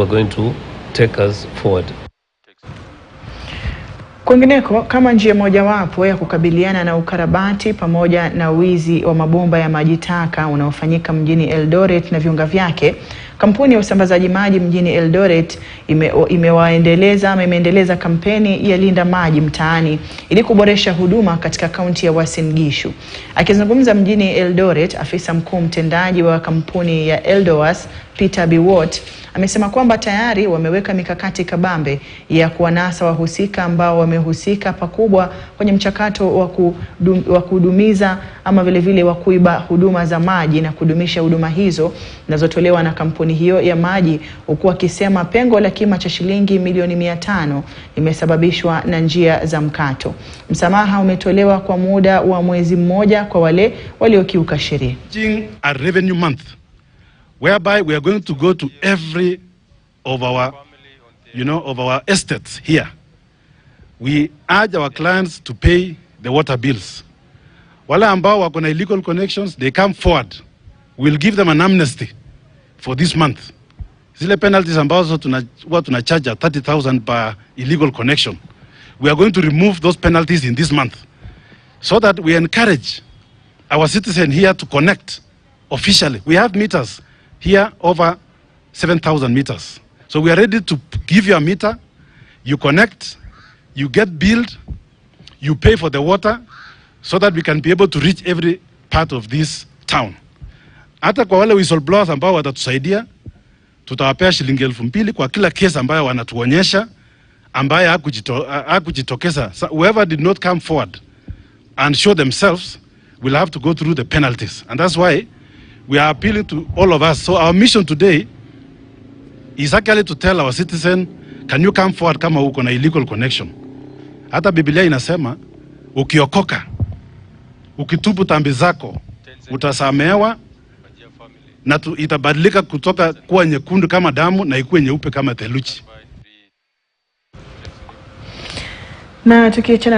We're going to take us forward. Kwingineko, kama njia mojawapo ya kukabiliana na ukarabati pamoja na wizi wa mabomba ya maji taka unaofanyika mjini Eldoret na viunga vyake, kampuni ya usambazaji maji mjini Eldoret imeendeleza kampeni ya Linda Maji Mtaani ili kuboresha huduma katika kaunti ya Uasin Gishu. Akizungumza mjini Eldoret, afisa mkuu mtendaji wa kampuni ya Eldowas, Peter Biwott, amesema kwamba tayari wameweka mikakati kabambe ya kuwanasa wahusika ambao wamehusika pakubwa kwenye mchakato wa kudumiza ama vile vile wa kuiba huduma za maji na kudumisha huduma hizo zinazotolewa na kampuni hiyo ya maji, huku akisema pengo la kima cha shilingi milioni 500 limesababishwa na njia za mkato. Msamaha umetolewa kwa muda wa mwezi mmoja kwa wale waliokiuka sheria. A revenue month whereby we are going to go to every of our estates here. We urge our clients to pay the water bills. Wale ambao wako na illegal connections, they come forward. We'll give them an amnesty for this month. Zile penalties ambazo tunacharge 30,000 per illegal connection, we are going to remove those penalties in this month, so that we encourage our citizens here to connect officially. We have meters here over 7,000 meters. So we are ready to give you a meter, you connect, you get billed, you pay for the water, so that we can be able to reach every part of this town. Hata kwa wale whistleblowers ambao watatusaidia, tutawapea shilingi 2,000 kwa kila kesi ambayo wanatuonyesha ambaye hakujitokeza. So whoever did not come forward and show themselves will have to go through the penalties. And that's why we are appealing to all of us. So our mission today is actually to tell our citizen, can you come forward kama uko na illegal connection? Hata Biblia inasema, ukiokoka, ukitubu dhambi zako, utasamehewa na itabadilika kutoka kuwa nyekundu kama damu na ikuwe nyeupe kama theluji. Na tukiachana